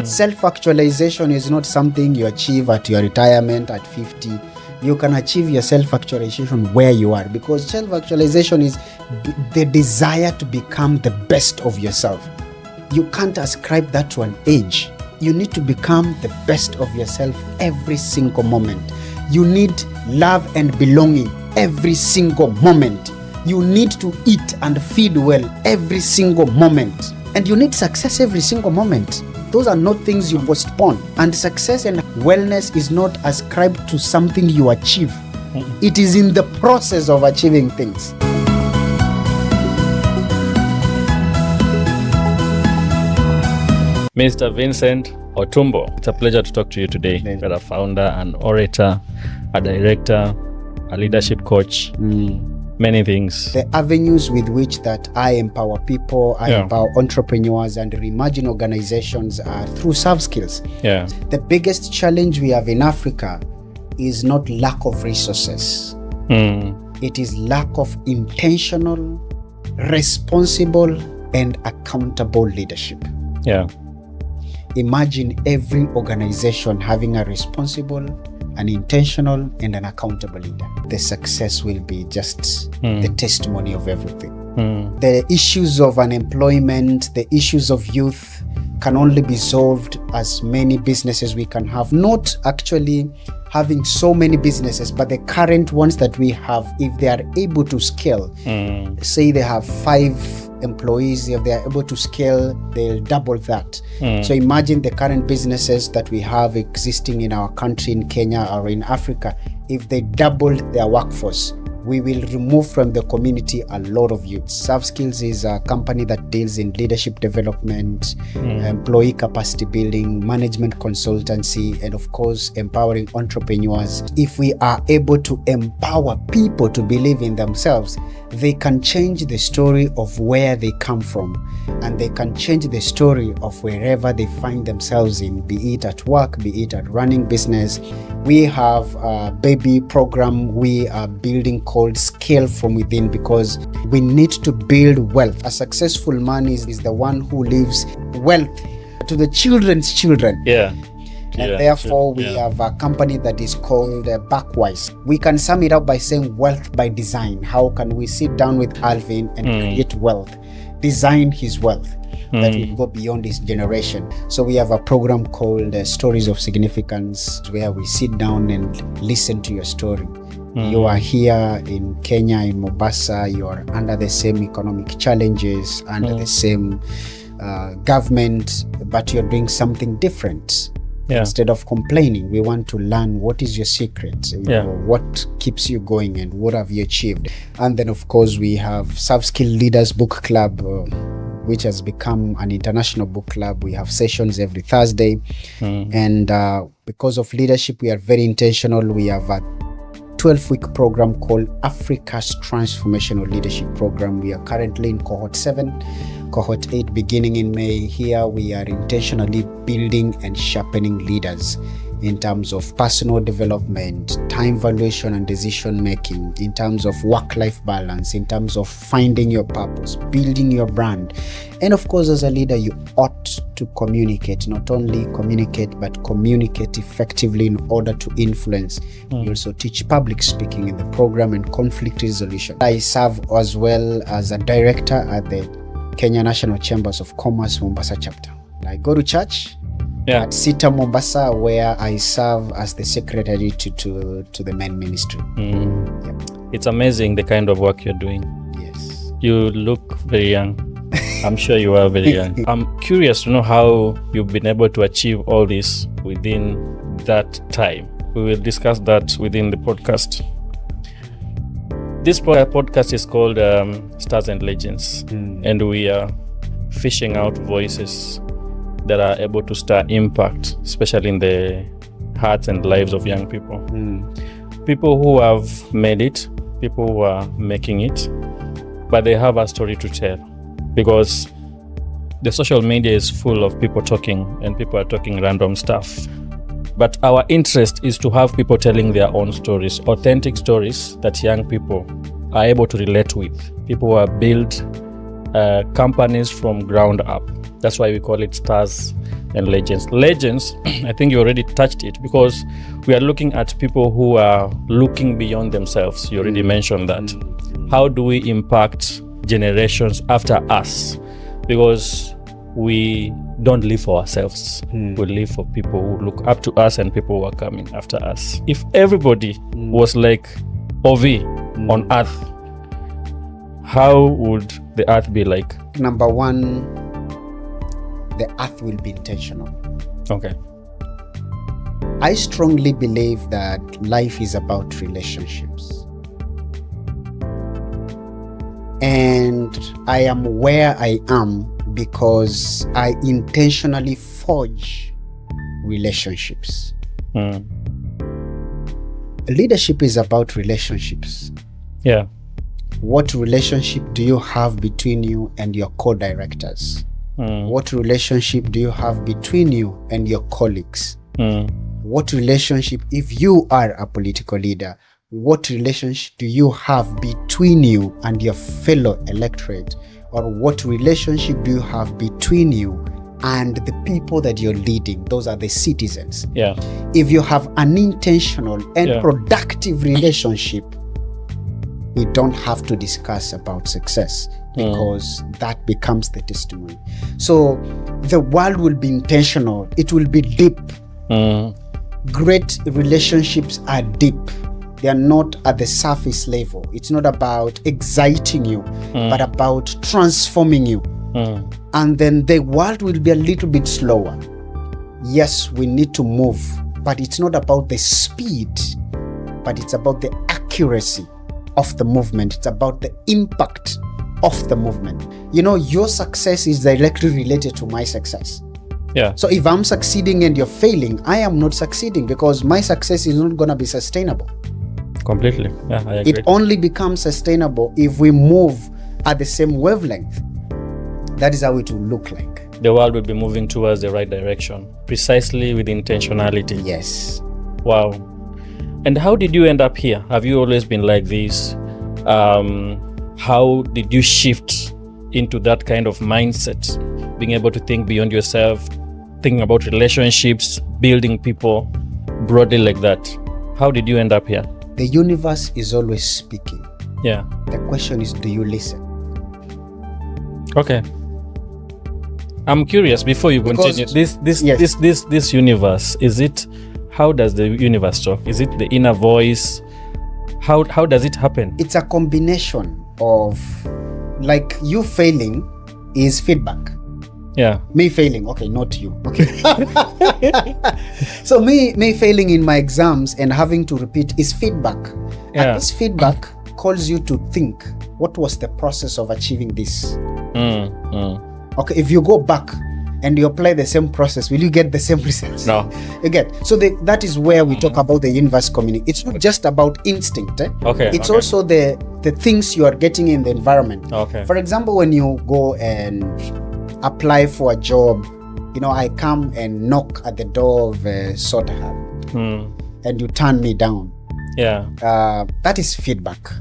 Self-actualization is not something you achieve at your retirement at 50. You can achieve your self-actualization where you are, because self-actualization is the desire to become the best of yourself. You can't ascribe that to an age. You need to become the best of yourself every single moment. You need love and belonging every single moment. You need to eat and feed well every single moment. And you need success every single moment. Those are not things you postpone. And success and wellness is not ascribed to something you achieve. It is in the process of achieving things. Mr. Vincent Otumbo, it's a pleasure to talk to you today. You're a founder, an orator, a director, a leadership coach, many things. The avenues with which that I empower people, I empower entrepreneurs and reimagine organizations are through Sav Skills. Yeah. The biggest challenge we have in Africa is not lack of resources. It is lack of intentional, responsible, and accountable leadership. Yeah. Imagine every organization having a responsible, an intentional, and an accountable leader. The success will be just the testimony of everything. The issues of unemployment, the issues of youth can only be solved as many businesses we can have. Not actually having so many businesses, but the current ones that we have, if they are able to scale, say they have 5 employees, if they are able to scale, they'll double that. So imagine the current businesses that we have existing in our country, in Kenya or in Africa. If they doubled their workforce, we will remove from the community a lot of youth. Sav Skills is a company that deals in leadership development, employee capacity building, management consultancy, and of course, empowering entrepreneurs. If we are able to empower people to believe in themselves, they can change the story of where they come from, and they can change the story of wherever they find themselves in, be it at work, be it at running business. We have a baby program we are building called Scale From Within, because we need to build wealth. A successful man is the one who leaves wealth to the children's children. And therefore, we have a company that is called Backwise. We can sum it up by saying wealth by design. How can we sit down with Alvin and create wealth, design his wealth that will go beyond his generation? So we have a program called Stories of Significance, where we sit down and listen to your story. You are here in Kenya, in Mombasa, you are under the same economic challenges, under the same government, but you're doing something different. Instead of complaining, we want to learn what is your secret, what keeps you going, and what have you achieved. And then, of course, we have Sav Skills Leaders Book Club, which has become an international book club. We have sessions every Thursday. And because of leadership, we are very intentional. We have a 12-week program called Africa's Transformational Leadership Program. We are currently in cohort 7. Cohort 8 beginning in May. Here we are intentionally building and sharpening leaders in terms of personal development, time valuation and decision making, in terms of work-life balance, in terms of finding your purpose, building your brand. And of course, as a leader, you ought to communicate, not only communicate, but communicate effectively in order to influence. We also teach public speaking in the program and conflict resolution. I serve as well as a director at the Kenya National Chambers of Commerce Mombasa chapter. I go to church at Sita Mombasa, where I serve as the secretary to the men ministry. It's amazing the kind of work you're doing. Yes. You look very young. I'm sure you are very young. I'm curious to know how you've been able to achieve all this within that time. We will discuss that within the podcast. This podcast is called Stars and Legends, and we are fishing out voices that are able to stir impact, especially in the hearts and lives of young people. People who have made it, people who are making it, but they have a story to tell, because the social media is full of people talking, and people are talking random stuff. But our interest is to have people telling their own stories, authentic stories that young people are able to relate with. People who have built companies from ground up. That's why we call it stars and legends. Legends, I think you already touched it, because we are looking at people who are looking beyond themselves. You already mentioned that. How do we impact generations after us? Because we don't live for ourselves. We live for people who look up to us and people who are coming after us. If everybody was like OV on Earth, how would the Earth be like? Number one, the Earth will be intentional. Okay. I strongly believe that life is about relationships. And I am where I am because I intentionally forge relationships. Leadership is about relationships. Yeah. What relationship do you have between you and your co-directors? What relationship do you have between you and your colleagues? What relationship, if you are a political leader, what relationship do you have between you and your fellow electorate? Or what relationship do you have between you and the people that you're leading? Those are the citizens. Yeah. If you have an intentional and productive relationship, we don't have to discuss about success, because that becomes the testimony. So the world will be intentional. It will be deep. Great relationships are deep. They are not at the surface level. It's not about exciting you, but about transforming you. And then the world will be a little bit slower. Yes, we need to move, but it's not about the speed, but it's about the accuracy of the movement. It's about the impact of the movement. You know, your success is directly related to my success. Yeah. So if I'm succeeding and you're failing, I am not succeeding, because my success is not going to be sustainable. Completely. Yeah, I agree. It only becomes sustainable if we move at the same wavelength. That is how it will look like. The world will be moving towards the right direction, precisely with intentionality. Yes. Wow. And how did you end up here? Have you always been like this? How did you shift into that kind of mindset, being able to think beyond yourself, thinking about relationships, building people broadly like that? How did you end up here? The universe is always speaking. Yeah. The question is, do you listen? Okay. I'm curious, before you continue, this universe, is it, how does the universe talk? Is it the inner voice? How does it happen? It's a combination of, like, you failing is feedback. Yeah. Me failing, okay, not you. Okay. So me failing in my exams and having to repeat is feedback. Yeah. And this feedback calls you to think, what was the process of achieving this? Okay, if you go back and you apply the same process, will you get the same results? No. You get. So that is where we talk about the universe community. It's not just about instinct. Okay. It's also the things you are getting in the environment. Okay. For example, when you go and apply for a job, you know, I come and knock at the door of Soda Hub, and you turn me down. Yeah. That is feedback,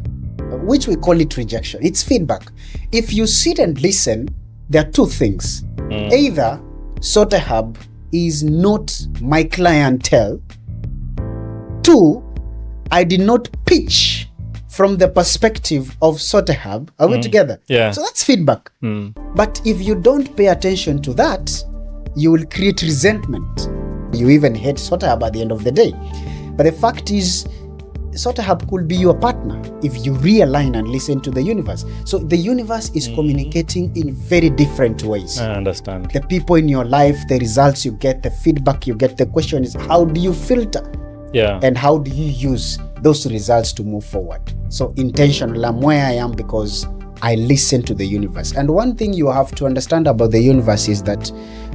which we call it rejection. It's feedback. If you sit and listen, there are two things. Either Soda Hub is not my clientele. Two, I did not pitch from the perspective of Soda Hub. Are we together? Yeah. So that's feedback. But if you don't pay attention to that, you will create resentment. You even hate Soda Hub at the end of the day. But the fact is, Soda Hub could be your partner if you realign and listen to the universe. So the universe is communicating in very different ways. I understand. The people in your life, the results you get, the feedback you get. The question is, how do you filter? Yeah. And how do you use those results to move forward? So intentional, I'm where I am because I listen to the universe. And one thing you have to understand about the universe is that,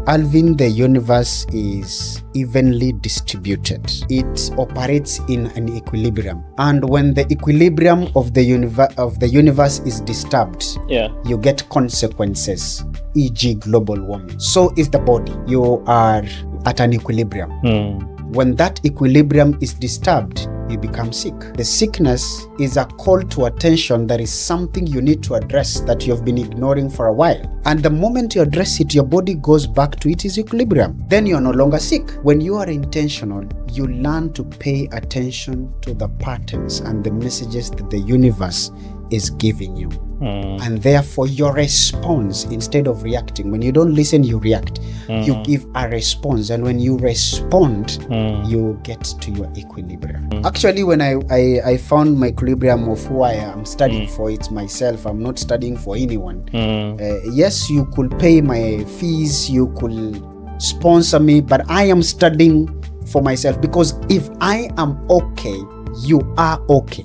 Alvin, the universe is evenly distributed. It operates in an equilibrium. And when the equilibrium of the universe is disturbed, you get consequences, e.g. global warming. So is the body. You are at an equilibrium. When that equilibrium is disturbed, you become sick. The sickness is a call to attention. That is something you need to address that you have been ignoring for a while. And the moment you address it, your body goes back to its equilibrium. Then you're no longer sick. When you are intentional, you learn to pay attention to the patterns and the messages that the universe is giving you. And therefore your response, instead of reacting, when you don't listen, you react. You give a response, and when you respond, you get to your equilibrium. Actually, when I found my equilibrium of who I am studying for, it's myself. I'm not studying for anyone. Yes, you could pay my fees, you could sponsor me, but I am studying for myself, because if I am okay, you are okay.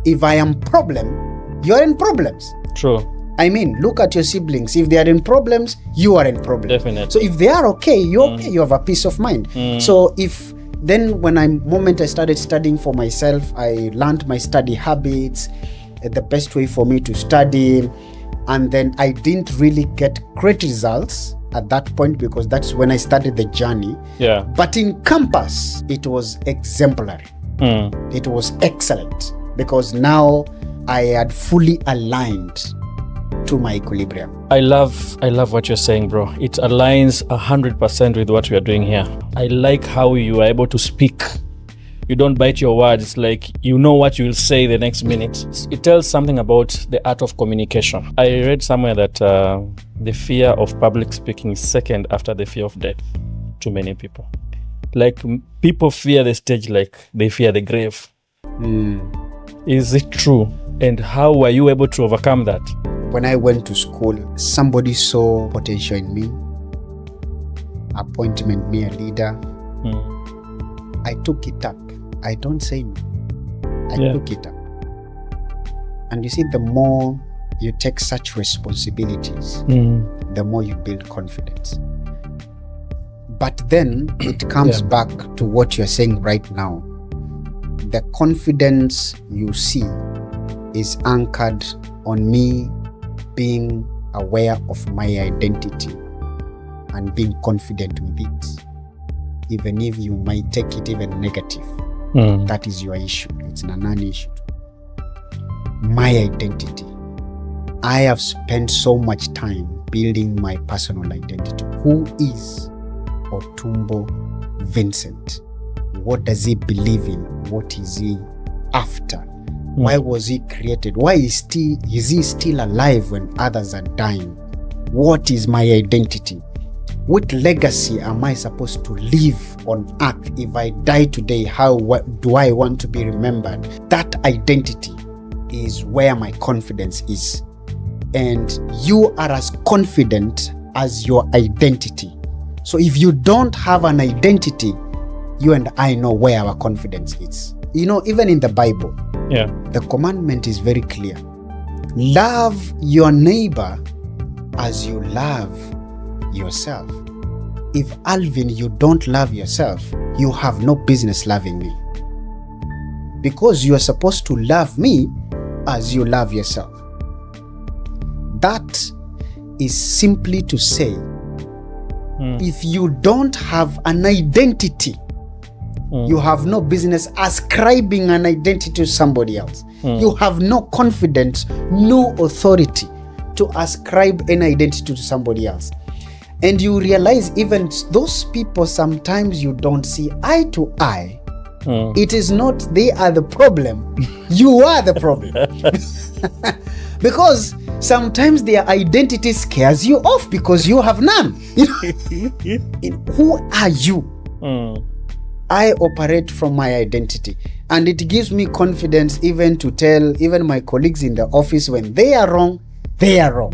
If I am problem, you're in problems. True. I mean, look at your siblings. If they are in problems, you are in problems. Definitely. So if they are okay, you're okay. You have a peace of mind. So if then when I started studying for myself, I learned my study habits, the best way for me to study, and then I didn't really get great results at that point, because that's when I started the journey. Yeah. But in campus, it was exemplary. It was excellent, because now I had fully aligned to my equilibrium. I love what you're saying, bro. It aligns 100% with what we are doing here. I like how you are able to speak. You don't bite your words. It's like you know what you will say the next minute. It tells something about the art of communication. I read somewhere that the fear of public speaking is second after the fear of death to many people. Like, people fear the stage like they fear the grave. Is it true? And how were you able to overcome that? When I went to school, somebody saw potential in me, appointed me a leader. I took it up. I don't say no. I took it up. And you see, the more you take such responsibilities, the more you build confidence. But then it comes back to what you're saying right now. The confidence you see is anchored on me being aware of my identity and being confident with it. Even if you might take it even negative, that is your issue. It's a non-issue. My identity. I have spent so much time building my personal identity. Who is Otumbo Vincent? What does he believe in? What is he after? Why was he created? Why is he still alive when others are dying? What is my identity? What legacy am I supposed to leave on earth? If I die today, do I want to be remembered? That identity is where my confidence is. And you are as confident as your identity. So if you don't have an identity, you and I know where our confidence is. You know, even in the Bible, the commandment is very clear. Love your neighbor as you love yourself. If, Alvin, you don't love yourself, you have no business loving me. Because you are supposed to love me as you love yourself. That is simply to say, if you don't have an identity, you have no business ascribing an identity to somebody else. You have no confidence, no authority to ascribe an identity to somebody else. And you realize even those people sometimes you don't see eye to eye. It is not they are the problem. You are the problem. Because sometimes their identity scares you off because you have none. Who are you? I operate from my identity, and it gives me confidence even to tell even my colleagues in the office when they are wrong, they are wrong.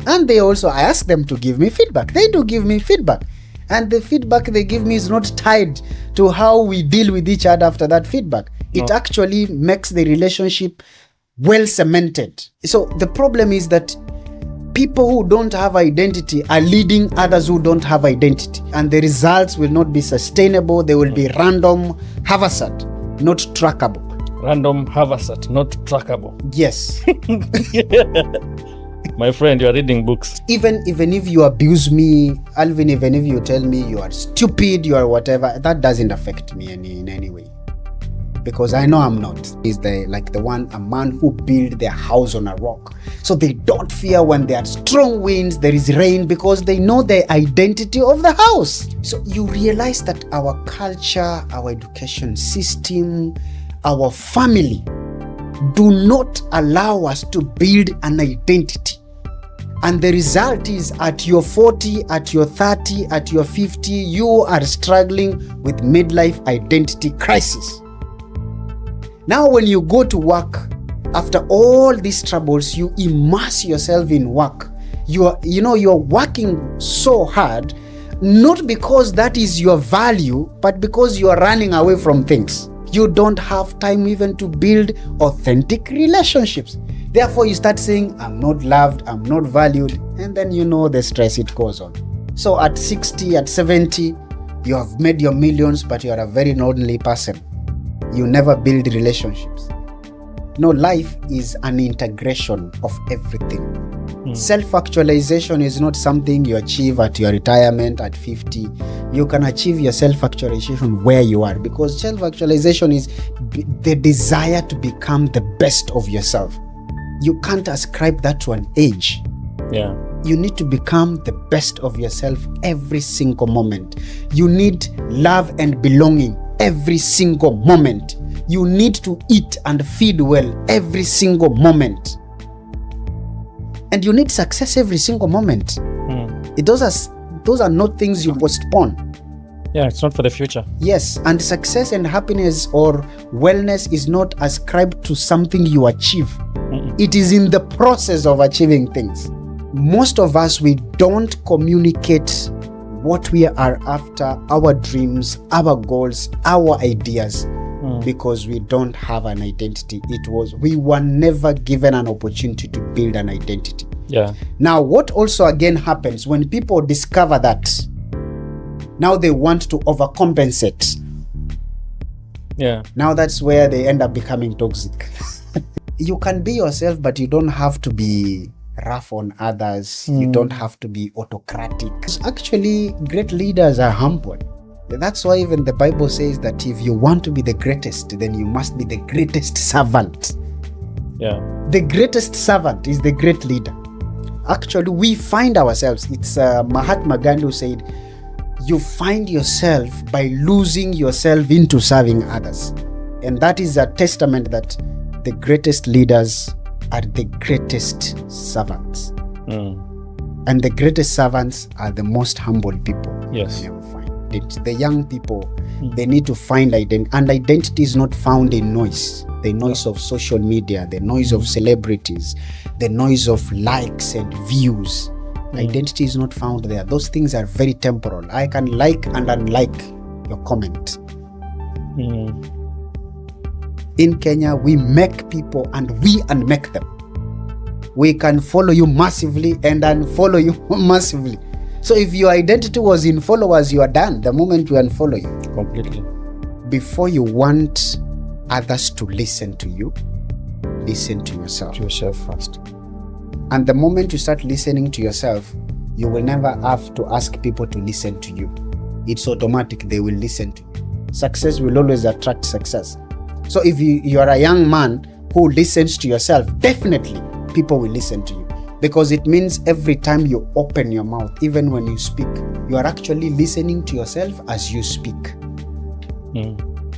And I ask them to give me feedback. They do give me feedback. And the feedback they give me is not tied to how we deal with each other after that feedback. It actually makes the relationship well cemented. So the problem is that people who don't have identity are leading others who don't have identity. And the results will not be sustainable. They will be random, haphazard, not trackable. Random, haphazard, not trackable. Yes. My friend, you are reading books. Even if you abuse me, Alvin, even if you tell me you are stupid, you are whatever, that doesn't affect me in any way. Because I know I'm not. He's a man who built their house on a rock. So they don't fear when there are strong winds, there is rain, because they know the identity of the house. So you realize that our culture, our education system, our family do not allow us to build an identity. And the result is at your 40, at your 30, at your 50, you are struggling with midlife identity crisis. Now, when you go to work, after all these troubles, you immerse yourself in work. You're working so hard, not because that is your value, but because you are running away from things. You don't have time even to build authentic relationships. Therefore, you start saying, I'm not loved, I'm not valued, and then the stress it goes on. So at 60, at 70, you have made your millions, but you are a very lonely person. You never build relationships. No, life is an integration of everything. Self-actualization is not something you achieve at your retirement at 50. You can achieve your self-actualization where you are, because self-actualization is the desire to become the best of yourself. You can't ascribe that to an age. Yeah. You need to become the best of yourself every single moment. You need love and belonging every single moment. You need to eat and feed well every single moment. And you need success every single moment. Those are not things you postpone. Yeah, it's not for the future. Yes, and success and happiness or wellness is not ascribed to something you achieve. It is in the process of achieving things. Most of us, we don't communicate what we are after, our dreams, our goals, our ideas, because we don't have an identity. We were never given an opportunity to build an identity. Yeah. Now, what also again happens when people discover that, now they want to overcompensate. Yeah. Now that's where they end up becoming toxic. You can be yourself, but you don't have to be rough on others. You don't have to be autocratic. Actually, great leaders are humble. That's why even the Bible says that if you want to be the greatest, then you must be the greatest servant. Yeah. The greatest servant is the great leader. Actually, we find ourselves, it's Mahatma Gandhi who said, you find yourself by losing yourself into serving others. And that is a testament that the greatest leaders are the greatest servants. And the greatest servants are the most humble people. Yes. You find. The young people, they need to find identity. And identity is not found in noise. The noise of social media, the noise of celebrities, the noise of likes and views. Identity is not found there. Those things are very temporal. I can like and unlike your comment. In Kenya, we make people and we unmake them. We can follow you massively and unfollow you massively. So if your identity was in followers, you are done the moment we unfollow you. Completely. Before you want others to listen to you, listen to yourself. To yourself first. And the moment you start listening to yourself, you will never have to ask people to listen to you. It's automatic, they will listen to you. Success will always attract success. So if you are a young man who listens to yourself, definitely people will listen to you. Because it means every time you open your mouth, even when you speak, you are actually listening to yourself as you speak.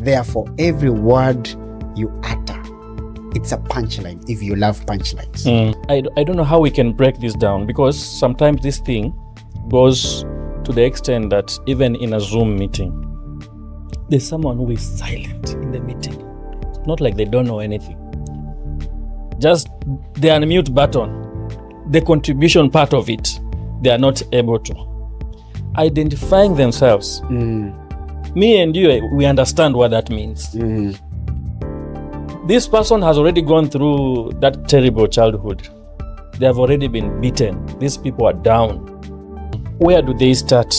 Therefore, every word you utter, it's a punchline if you love punchlines. I don't know how we can break this down, because sometimes this thing goes to the extent that even in a Zoom meeting, there's someone who is silent in the meeting. It's not like they don't know anything. Just the unmute button, the contribution part of it, they are not able to. Identifying themselves. Me and you, we understand what that means. This person has already gone through that terrible childhood. They have already been beaten. These people are down. Where do they start?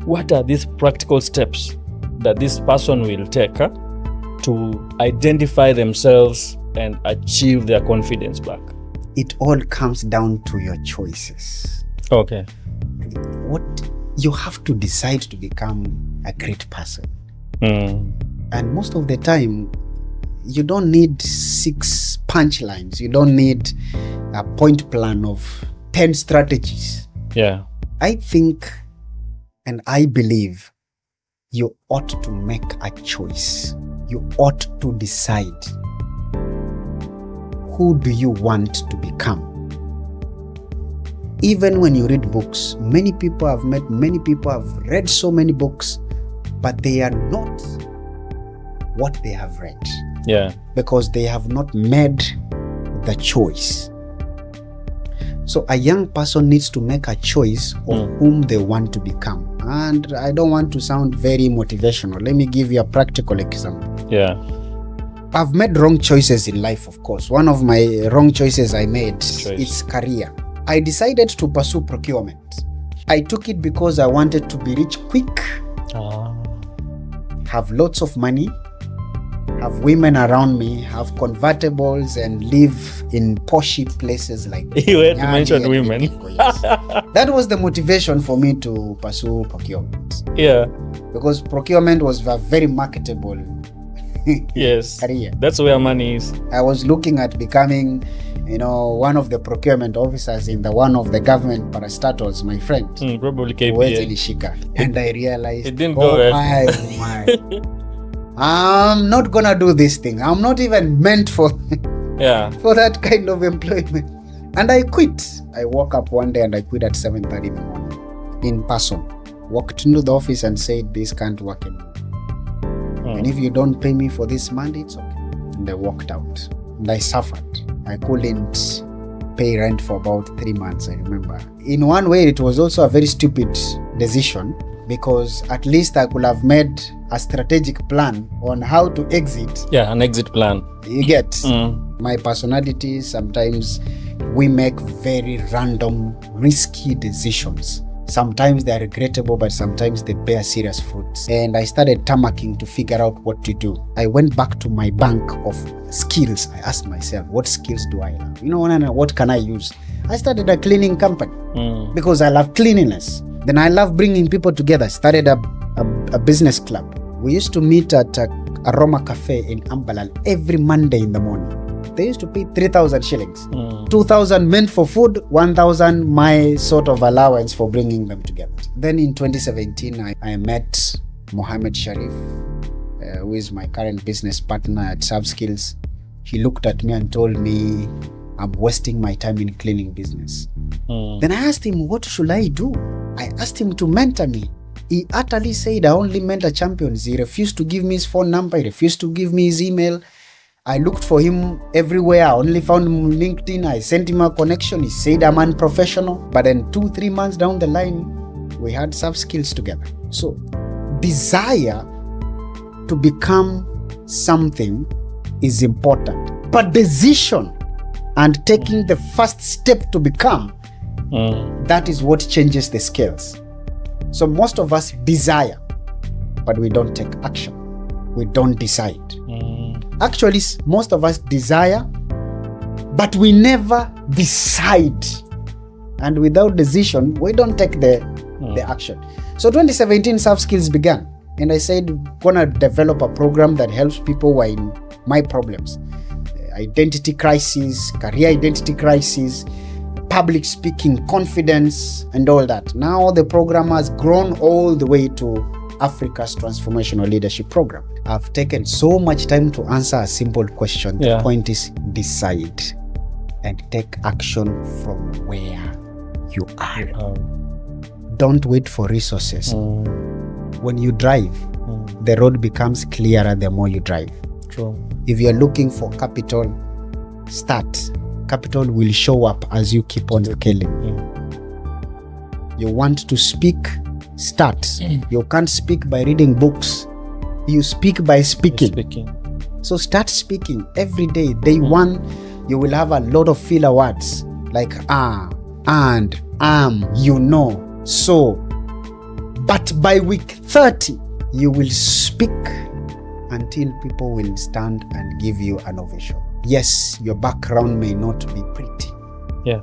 What are these practical steps that this person will take to identify themselves and achieve their confidence back? it all comes down to your choices. Okay. What you have to decide to become a great person. And most of the time, you don't need 6 punchlines. You don't need a point plan of 10 strategies. Yeah. I think and I believe you ought to make a choice. You ought to decide, who do you want to become? Even when you read books, many people have read so many books, but they are not what they have read. Yeah. Because they have not made the choice. So a young person needs to make a choice of whom they want to become. And I don't want to sound very motivational. Let me give you a practical example. Yeah. I've made wrong choices in life, of course. One of my wrong choices I made is career. I decided to pursue procurement. I took it because I wanted to be rich quick, have lots of money, have women around me, have convertibles, and live in poshy places like You had to mention women. Yes. That was the motivation for me to pursue procurement. Yeah. Because procurement was a very marketable Yes. career. That's where money is. I was looking at becoming, one of the procurement officers in one of the government parastatals, my friend. Probably Uwezi KPA. Lishika. And I realized, It didn't go well. my. I'm not gonna do this thing. I'm not even meant for that kind of employment. And I quit. I woke up one day and I quit at 7:30 in the morning in person. Walked into the office and said, this can't work anymore. And if you don't pay me for this Monday, it's okay. And I walked out. And I suffered. I couldn't pay rent for about 3 months, I remember. In one way, it was also a very stupid decision, because at least I could have made a strategic plan on how to exit. Yeah, an exit plan. You get my personality. Sometimes we make very random, risky decisions. Sometimes they are regrettable, but sometimes they bear serious fruits. And I started tamaking to figure out what to do. I went back to my bank of skills. I asked myself, what skills do I love? What can I use? I started a cleaning company because I love cleanliness. Then I love bringing people together. I started a business club. We used to meet at Aroma Cafe in Ambalal every Monday in the morning. They used to pay 3,000 shillings. 2,000 meant for food, 1,000 my sort of allowance for bringing them together. Then in 2017, I met Mohammed Sharif, who is my current business partner at Sav Skills. He looked at me and told me, I'm wasting my time in cleaning business. Then I asked him, what should I do? I asked him to mentor me. He utterly said, I only mentor champions. He refused to give me his phone number. He refused to give me his email. I looked for him everywhere. I only found him on LinkedIn. I sent him a connection. He said I'm unprofessional. But then 2-3 months down the line, we had Sav Skills together. So desire to become something is important. But decision and taking the first step to become, that is what changes the scales. So most of us desire, but we don't take action. We don't decide. Actually, most of us desire, but we never decide. And without decision, we don't take the action. So 2017, Sav Skills began. And I said, gonna develop a program that helps people who are in my problems. Identity crisis, career identity crisis, public speaking, confidence, and all that. Now the program has grown all the way to Africa's transformational leadership program. I've taken so much time to answer a simple question. The point is, decide and take action from where you are. Don't wait for resources. When you drive, the road becomes clearer the more you drive. True. If you're looking for capital, start. Capital will show up as you keep on scaling. You want to speak, start. You can't speak by reading books. You speak by speaking. So start speaking every day. Day one, you will have a lot of filler words like and, so. But by week 30, you will speak until people will stand and give you an ovation. Yes, your background may not be pretty. Yeah.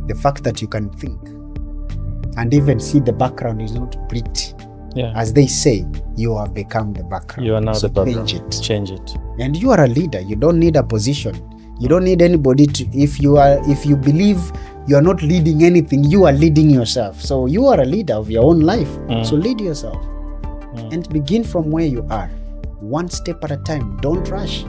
The fact that you can think and even see the background is not pretty. Yeah. As they say, you have become the background. You are now so the background. Change it. And you are a leader. You don't need a position. You don't need anybody to. If you believe you are not leading anything, you are leading yourself. So you are a leader of your own life. So lead yourself and begin from where you are, one step at a time. Don't rush.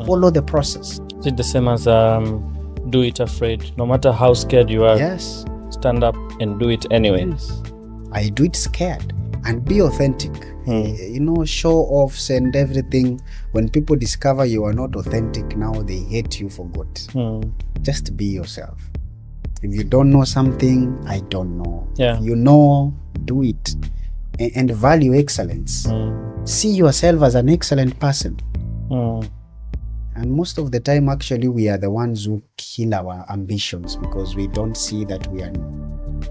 Follow the process. Is it the same as do it afraid? No matter how scared you are, yes, stand up and do it anyway. Yes. I do it scared and be authentic. Show offs and everything. When people discover you are not authentic, now they hate you for good. Just be yourself. If you don't know something, I don't know. Yeah. If you know, do it. And value excellence. See yourself as an excellent person. And most of the time, actually, we are the ones who kill our ambitions because we don't see that we are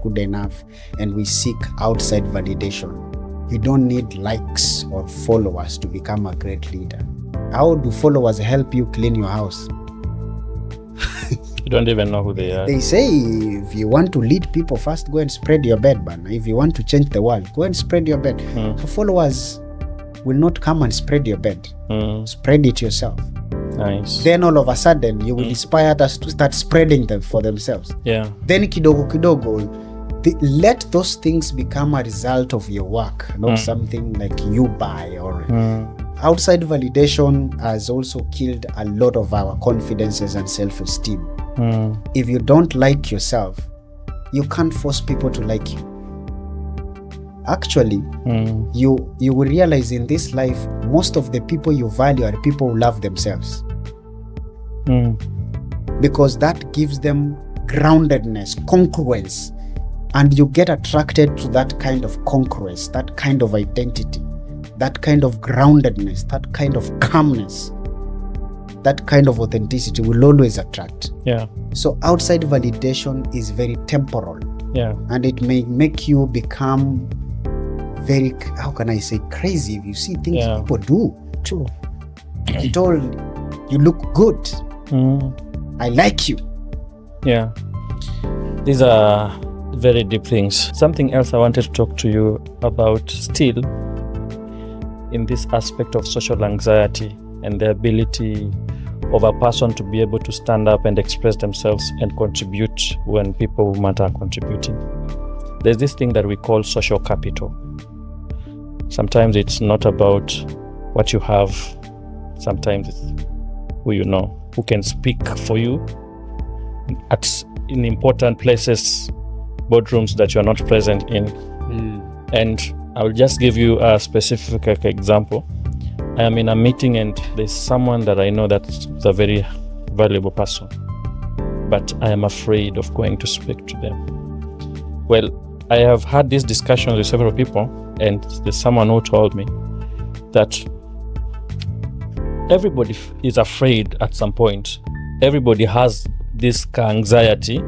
good enough and we seek outside validation. You don't need likes or followers to become a great leader. How do followers help you clean your house? You don't even know who they are. They say if you want to lead people, first go and spread your bed, man. If you want to change the world, go and spread your bed. So followers will not come and spread your bed. Spread it yourself. Nice. Then all of a sudden you will inspire others to start spreading them for themselves. Yeah. Then kidogo let those things become a result of your work, not something like you buy or outside validation has also killed a lot of our confidences and self-esteem. If you don't like yourself, you can't force people to like you. Actually, you will realize in this life, most of the people you value are people who love themselves. Because that gives them groundedness, congruence, and you get attracted to that kind of congruence, that kind of identity, that kind of groundedness, that kind of calmness, that kind of authenticity will always attract. Yeah. So outside validation is very temporal. Yeah. And it may make you become very, how can I say, crazy if you see things people do. True. It all, you look good. I like you. Yeah. These are very deep things. Something else I wanted to talk to you about still in this aspect of social anxiety and the ability of a person to be able to stand up and express themselves and contribute when people who matter are contributing. There's this thing that we call social capital. Sometimes it's not about what you have. Sometimes it's who you know, who can speak for you in important places, boardrooms that you're not present in. And I will just give you a specific example. I am in a meeting and there's someone that I know that's a very valuable person, but I am afraid of going to speak to them. Well, I have had this discussion with several people, and there's someone who told me that everybody is afraid at some point. Everybody has this anxiety,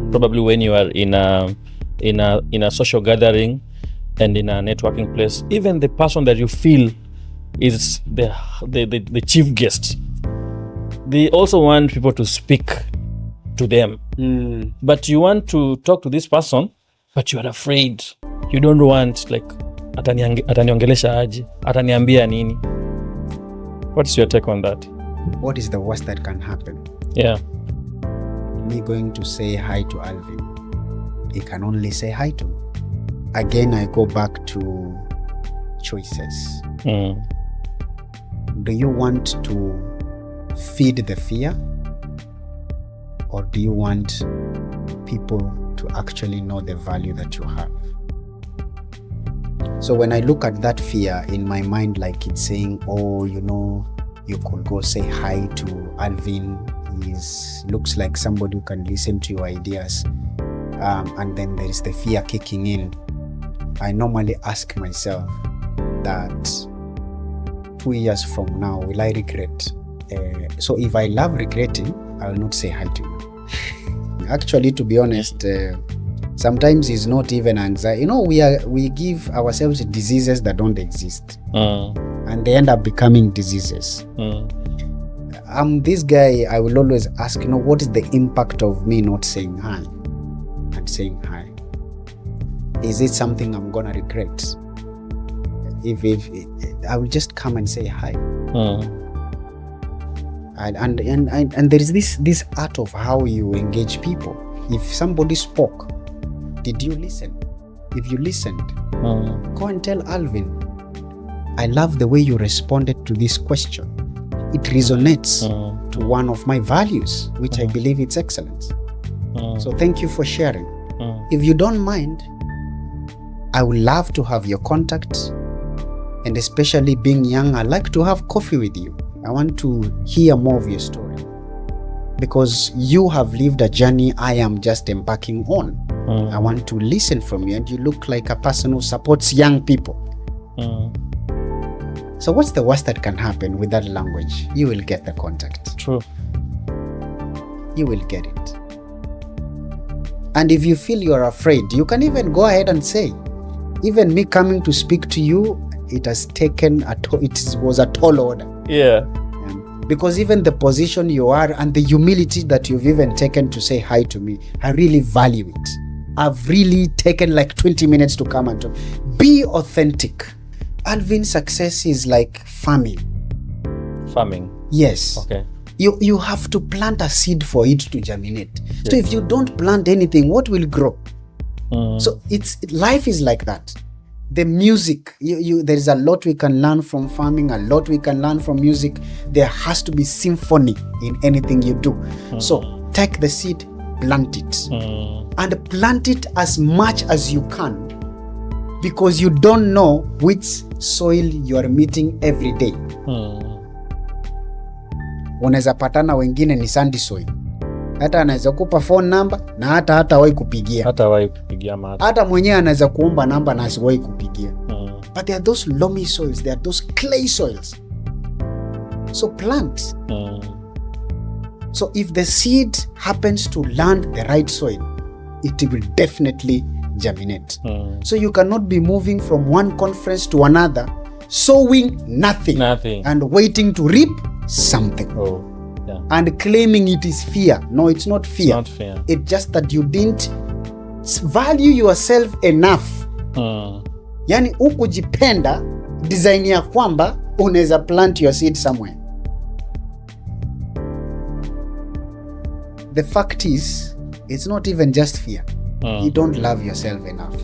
probably when you are in a social gathering and in a networking place. Even the person that you feel is the chief guest, they also want people to speak to them. But you want to talk to this person, but you are afraid. You don't want, like, ataniongelesha aje, ataniambia nini. What's your take on that? What is the worst that can happen? Yeah. Me going to say hi to Alvin, he can only say hi to me. Again, I go back to choices. Do you want to feed the fear, or do you want people to actually know the value that you have? So when I look at that fear in my mind, like it's saying, oh, you could go say hi to Alvin. He looks like somebody who can listen to your ideas. And then there is the fear kicking in. I normally ask myself that 2 years from now, will I regret? So if I love regretting, I will not say hi to you. Actually, to be honest, sometimes it's not even anxiety. We give ourselves diseases that don't exist. And they end up becoming diseases. I'm this guy, I will always ask, what is the impact of me not saying hi and saying hi? Is it something I'm gonna regret? If I will just come and say hi. And there is this art of how you engage people. If somebody spoke, did you listen? If you listened, go and tell Alvin, I love the way you responded to this question. It resonates to one of my values, which I believe it's excellence. So thank you for sharing. If you don't mind, I would love to have your contact, and especially being young, I like to have coffee with you. I want to hear more of your story, because you have lived a journey I am just embarking on. I want to listen from you, and you look like a person who supports young people. So what's the worst that can happen with that language? You will get the contact. True. You will get it. And if you feel you're afraid, you can even go ahead and say, even me coming to speak to you, it has taken it was a tall order. Yeah. Because even the position you are and the humility that you've even taken to say hi to me, I really value it. I've really taken like 20 minutes to come and talk. Be authentic. Alvin's success is like farming. Farming? Yes. Okay. You have to plant a seed for it to germinate. Yes. So if you don't plant anything, what will grow? So life is like that. The music, there is a lot we can learn from farming, a lot we can learn from music. There has to be symphony in anything you do. So take the seed, plant it. And plant it as much as you can, because you don't know which soil you are meeting every day. Unaweza patana wengine ni sandy soil. Hata anaweza kupa phone number na hata wahi kupigia. Hata mwenyewe anaweza kuomba namba na asiwahi kupigia. But there are those loamy soils, there are those clay soils. So plant. So if the seed happens to land the right soil, it will definitely germinate. So you cannot be moving from one conference to another, sowing nothing. And waiting to reap something. And claiming it is fear. No, it's not fear. It's not fear. It's just that you didn't value yourself enough. Yani ukujipenda design ya kwamba unaweza plant your seed somewhere. The fact is, it's not even just fear. You don't love yourself enough.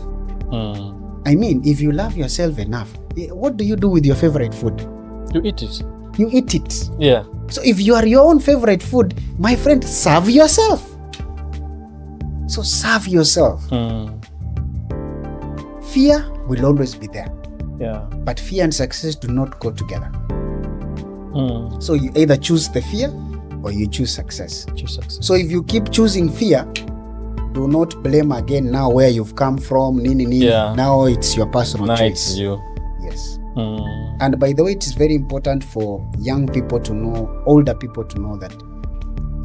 I mean, if you love yourself enough, what do you do with your favorite food? You eat it. You eat it. Yeah. So if you are your own favorite food, my friend, serve yourself. So serve yourself. Fear will always be there. Yeah. But fear and success do not go together. So you either choose the fear or you choose success. So if you keep choosing fear, do not blame again now where you've come from. Yeah. Now it's your personal choice. It's you. Yes. And by the way, it is very important for young people to know, older people to know that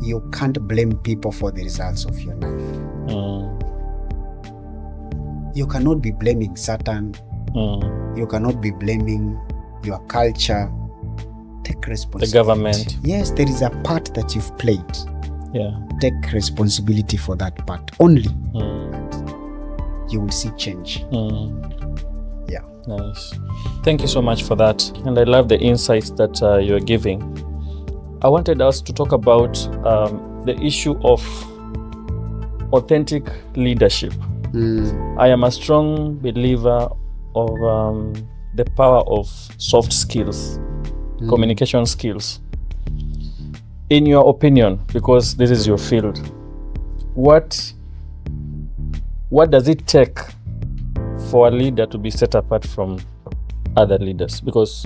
you can't blame people for the results of your life. You cannot be blaming Satan. You cannot be blaming your culture. Take responsibility. The government. Yes, there is a part that you've played. Yeah. Take responsibility for that part only. And you will see change. Yeah. Nice. Thank you so much for that. And I love the insights that you're giving. I wanted us to talk about the issue of authentic leadership. I am a strong believer of the power of soft skills, communication skills. In your opinion, because this is your field, what does it take for a leader to be set apart from other leaders? Because,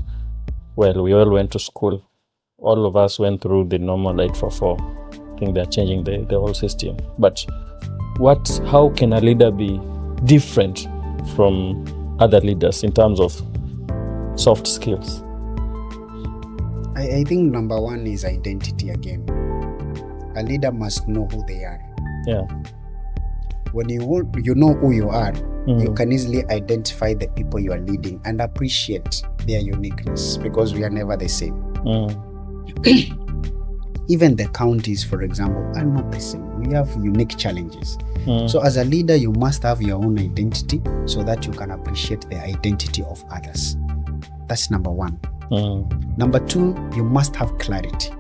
well, we all went to school. All of us went through the normal 844. I think they're changing the whole system. But how can a leader be different from other leaders in terms of soft skills? I think number one is identity again. A leader must know who they are. Yeah. When you know who you are, you can easily identify the people you are leading and appreciate their uniqueness, because we are never the same. even the counties, for example, are not the same. We have unique challenges. So as a leader, you must have your own identity so that you can appreciate the identity of others. That's number one. Number two, you must have clarity.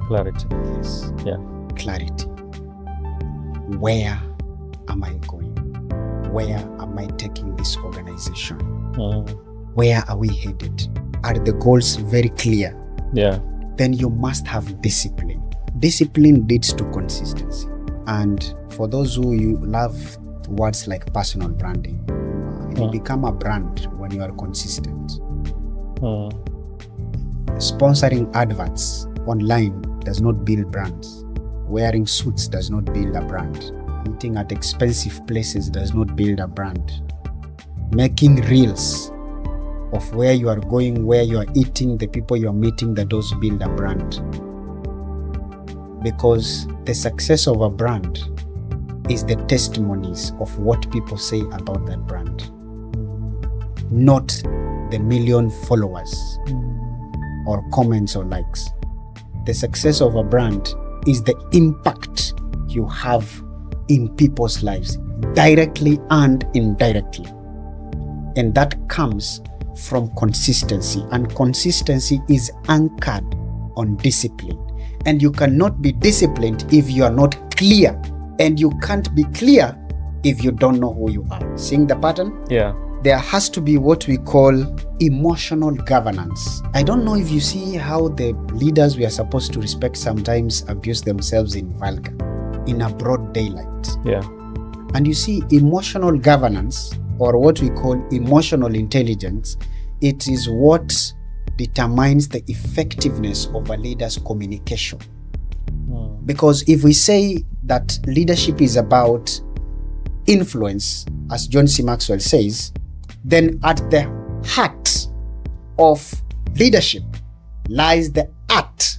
Clarity. Yes. Yeah. Clarity. Where am I going? Where am I taking this organization? Where are we headed? Are the goals very clear? Yeah. Then you must have discipline. Discipline leads to consistency. And for those who you love words like personal branding, you become a brand when you are consistent. Sponsoring adverts online does not build brands. Wearing suits does not build a brand. Eating at expensive places does not build a brand. Making reels of where you are going, where you are eating, the people you are meeting, that does build a brand. Because the success of a brand is the testimonies of what people say about that brand, not the million followers or comments or likes. The success of a brand is the impact you have in people's lives, directly and indirectly. And that comes from consistency, and consistency is anchored on discipline. And you cannot be disciplined if you are not clear, and you can't be clear if you don't know who you are. Seeing the pattern? Yeah. There has to be what we call emotional governance. I don't know if you see how the leaders we are supposed to respect sometimes abuse themselves in vulgar, in a broad daylight. Yeah. And you see, emotional governance, or what we call emotional intelligence, it is what determines the effectiveness of a leader's communication. Because if we say that leadership is about influence, as John C. Maxwell says, then at the heart of leadership lies the art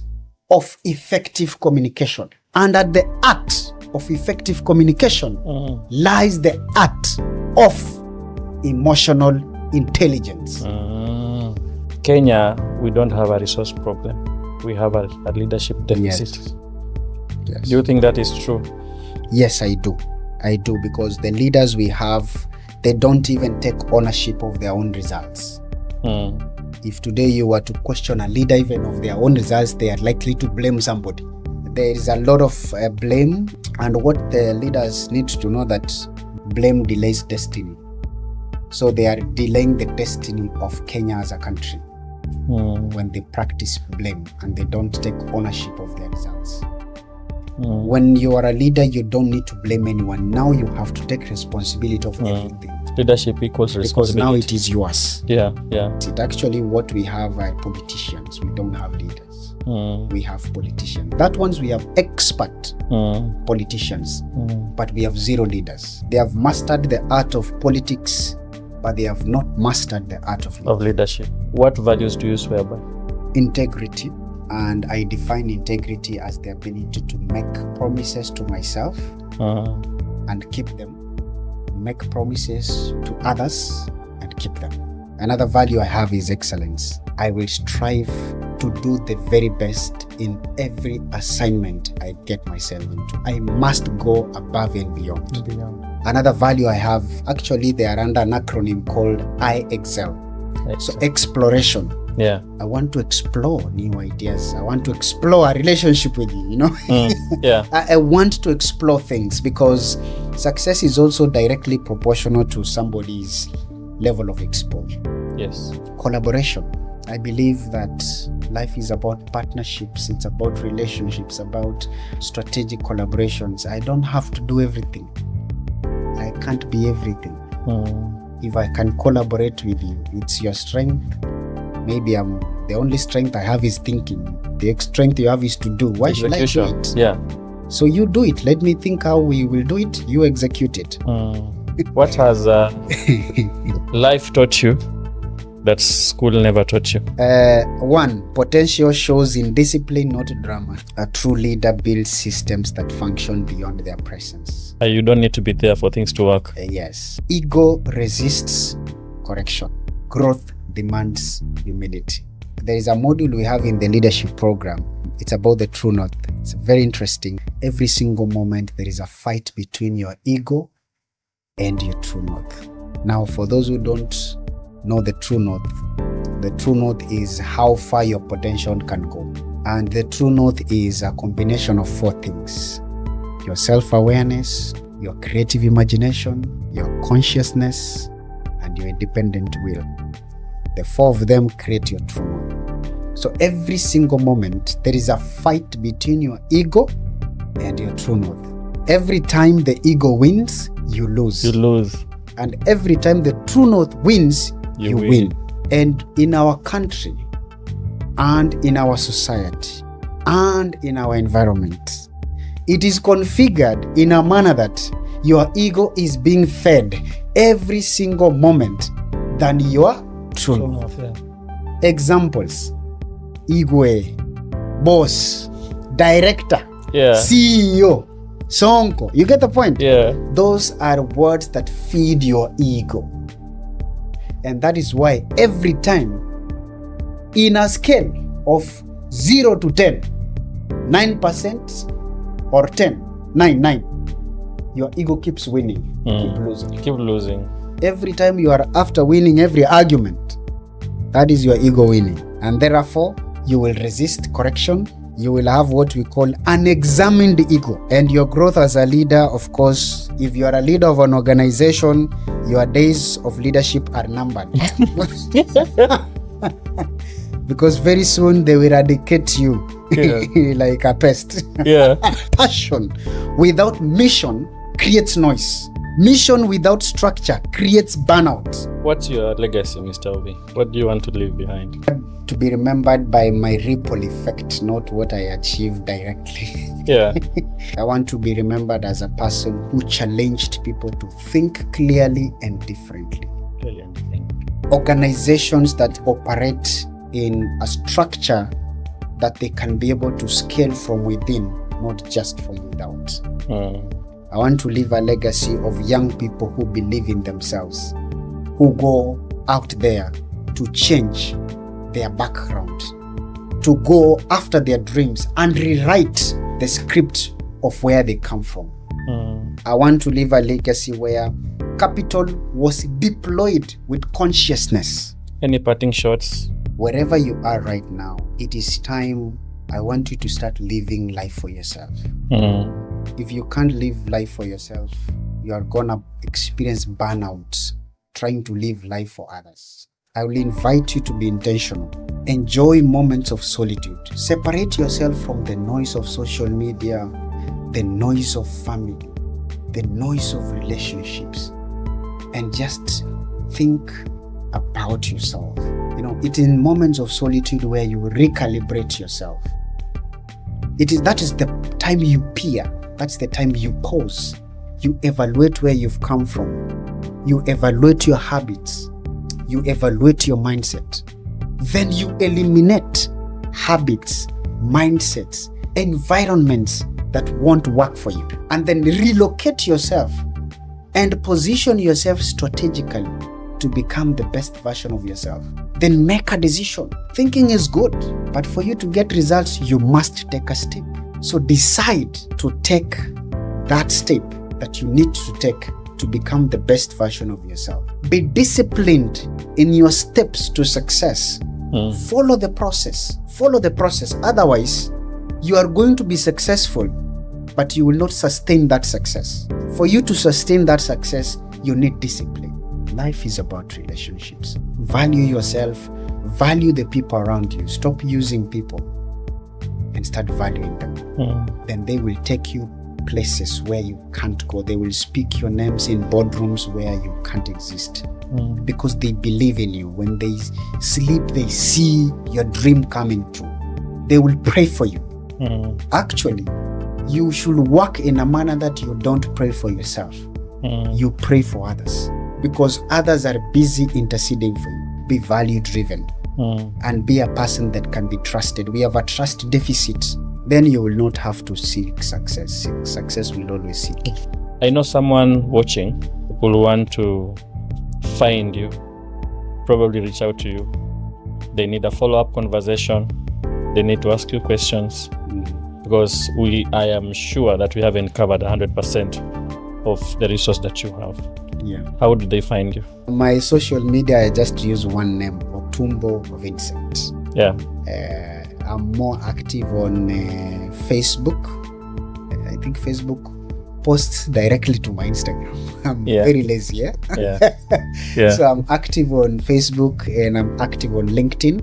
of effective communication. And at the art of effective communication lies the art of emotional intelligence. Kenya, we don't have a resource problem. We have a leadership deficit. Yes. Do you think that is true? Yes, I do. I do, because the leaders we have, they don't even take ownership of their own results. If today you were to question a leader even of their own results, they are likely to blame somebody. There is a lot of blame, and what the leaders need to know that blame delays destiny. So they are delaying the destiny of Kenya as a country when they practice blame and they don't take ownership of their results. When you are a leader, you don't need to blame anyone. Now you have to take responsibility of everything. Leadership equals responsibility. Because now it is yours. Yeah, yeah. It actually, what we have are politicians. We don't have leaders. We have politicians. That ones we have expert politicians, but we have zero leaders. They have mastered the art of politics, but they have not mastered the art of leadership. What values do you swear by? Integrity. And I define integrity as the ability to make promises to myself and keep them. Make promises to others and keep them. Another value I have is excellence. I will strive to do the very best in every assignment I get myself into. I must go above and beyond. Another value I have, actually they are under an acronym called I Excel. So exploration. Yeah. I want to explore new ideas. I want to explore a relationship with you, you know? Yeah. I want to explore things, because success is also directly proportional to somebody's level of exposure. Yes. Collaboration. I believe that life is about partnerships. It's about relationships, about strategic collaborations. I don't have to do everything. I can't be everything. If I can collaborate with you, it's your strength. Maybe the only strength I have is thinking. The strength you have is to do. Why should I do it? Yeah. So you do it. Let me think how we will do it. You execute it. What has life taught you that school never taught you? One, potential shows in discipline, not drama. A true leader builds systems that function beyond their presence. You don't need to be there for things to work. Yes. Ego resists correction. Growth demands humility. There is a module we have in the leadership program. It's about the true north. It's very interesting. Every single moment, there is a fight between your ego and your true north. Now, for those who don't know the true north is how far your potential can go. And the true north is a combination of 4 things: your self-awareness, your creative imagination, your consciousness, and your independent will. The 4 of them create your true north. So every single moment, there is a fight between your ego and your true north. Every time the ego wins, you lose. You lose. And every time the true north wins, you win. And in our country, and in our society, and in our environment, it is configured in a manner that your ego is being fed every single moment than your true north. Yeah. Examples: Igwe, boss, director, CEO, Sonko. You get the point? Yeah. Those are words that feed your ego. And that is why every time, in a scale of 0 to 10, 9% or 10, 9, your ego keeps winning. Keep losing. Every time you are after winning every argument, that is your ego winning. And therefore, you will resist correction. You will have what we call unexamined ego. And your growth as a leader, of course, if you are a leader of an organization, your days of leadership are numbered. Because very soon they will eradicate you like a pest. Yeah. Passion without mission creates noise. Mission without structure creates burnout. What's your legacy, Mr. Obi? What do you want to leave behind? To be remembered by my ripple effect, not what I achieved directly. Yeah. I want to be remembered as a person who challenged people to think clearly and differently. Organizations that operate in a structure that they can be able to scale from within, not just from without. I want to leave a legacy of young people who believe in themselves, who go out there to change their background, to go after their dreams and rewrite the script of where they come from. I want to leave a legacy where capital was deployed with consciousness. Any parting shots? Wherever you are right now, it is time. I want you to start living life for yourself. If you can't live life for yourself, you are gonna experience burnout trying to live life for others. I will invite you to be intentional. Enjoy moments of solitude. Separate yourself from the noise of social media, the noise of family, the noise of relationships, and just think about yourself. You know, it's in moments of solitude where you recalibrate yourself. That is the time you peer. That's the time you pause. You evaluate where you've come from. You evaluate your habits. You evaluate your mindset. Then you eliminate habits, mindsets, environments that won't work for you. And then relocate yourself and position yourself strategically to become the best version of yourself. Then make a decision. Thinking is good, but for you to get results, you must take a step. So decide to take that step that you need to take to become the best version of yourself. Be disciplined in your steps to success. Follow the process. Follow the process. Otherwise, you are going to be successful, but you will not sustain that success. For you to sustain that success, you need discipline. Life is about relationships. Value yourself. Value the people around you. Stop using people and start valuing them. Then they will take you places where you can't go. They will speak your names in boardrooms where you can't exist. Because they believe in you. When they sleep, they see your dream coming true. They will pray for you. Actually, you should work in a manner that you don't pray for yourself. You pray for others, because others are busy interceding for you. Be value driven and be a person that can be trusted. We have a trust deficit. Then you will not have to seek success. Success will always seek. I know someone watching will want to find you, probably reach out to you. they need a follow-up conversation, they need to ask you questions, because I am sure that we haven't covered 100% of the resource that you have. Yeah. How did they find you? My social media, I just use one name, Otumbo Vincent. Yeah. I'm more active on Facebook. I think Facebook posts directly to my Instagram. I'm very lazy, yeah? So I'm active on Facebook and I'm active on LinkedIn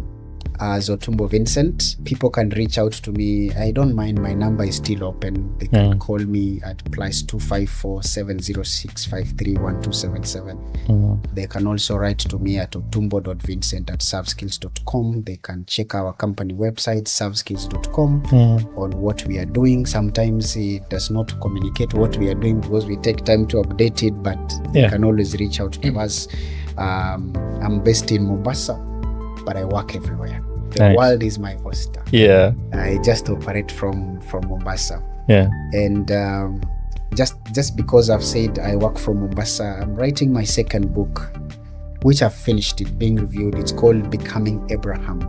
as Otumbo Vincent. People can reach out to me. I don't mind. My number is still open. They can call me at +254 706 531277. They can also write to me at otumbo.vincent@savskills.com. They can check our company website, savskills.com, on what we are doing. Sometimes it does not communicate what we are doing because we take time to update it, but they can always reach out to us. I'm based in Mombasa, but I work everywhere. The world is my oyster. Yeah. I just operate from Mombasa. Yeah. And just because I've said I work from Mombasa, I'm writing my second book, which I've finished it, being reviewed. It's called Becoming Abraham.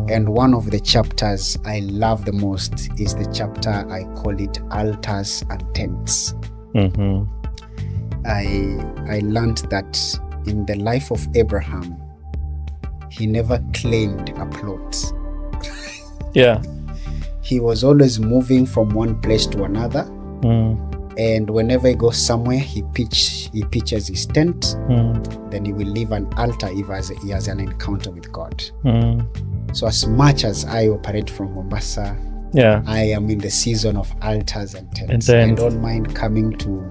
And one of the chapters I love the most is the chapter, I call it Altars and Tents. I learned that in the life of Abraham, he never claimed a plot. Yeah. He was always moving from one place to another. And whenever he goes somewhere, he pitches his tent. Then he will leave an altar if he has an encounter with God. So as much as I operate from Mombasa, I am in the season of altars and tents. I don't mind going to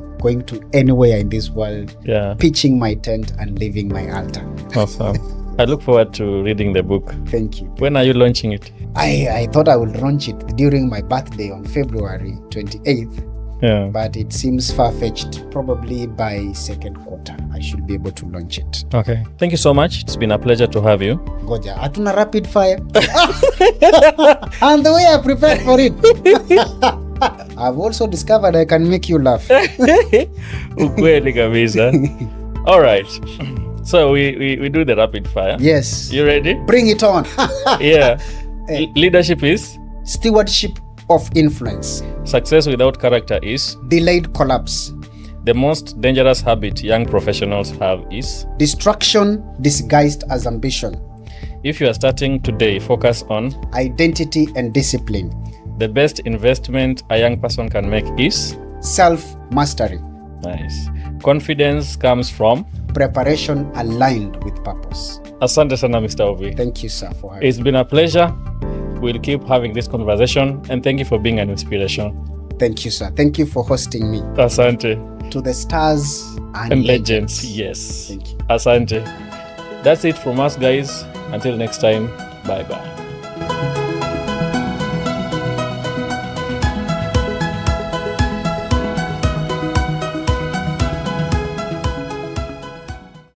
anywhere in this world, pitching my tent and leaving my altar. Awesome. I look forward to reading the book. Thank you. When are you launching it? I thought I would launch it during my birthday on February 28th. Yeah. But it seems far-fetched. Probably by second quarter, I should be able to launch it. Okay. Thank you so much. It's been a pleasure to have you. Goja, hatuna rapid fire. And the way I prepared for it. I've also discovered I can make you laugh. Ukweli kabisa. All right. So we do the rapid fire. Yes. You ready? Bring it on. Yeah. Leadership is? Stewardship of influence. Success without character is? Delayed collapse. The most dangerous habit young professionals have is? Distraction disguised as ambition. If you are starting today, focus on? Identity and discipline. The best investment a young person can make is? Self-mastery. Nice. Confidence comes from? Preparation aligned with purpose. Asante sana, Mr. Ovi. Thank you, sir, for having It's been a pleasure. We'll keep having this conversation, and thank you for being an inspiration. Thank you, sir. Thank you for hosting me. Asante. To the stars and legends. Yes. Thank you. Asante. That's it from us, guys. Until next time, bye-bye.